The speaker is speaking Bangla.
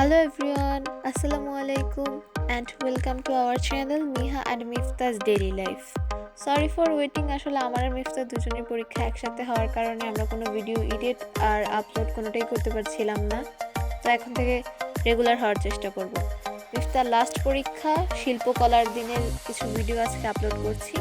Hello everyone, Assalamualaikum and welcome to our channel Miha and Mifta's Daily Life. Sorry for waiting, আসলে আমার আর মিফতা দুজনের পরীক্ষা একসাথে হওয়ার কারণে আমরা কোনো ভিডিও এডিট আর আপলোড কোনোটাই করতে পারছিলাম না। তো এখন থেকে রেগুলার হওয়ার চেষ্টা করব। মিফতার লাস্ট পরীক্ষা শিল্পকলার দিনের কিছু ভিডিও আজকে আপলোড করছি।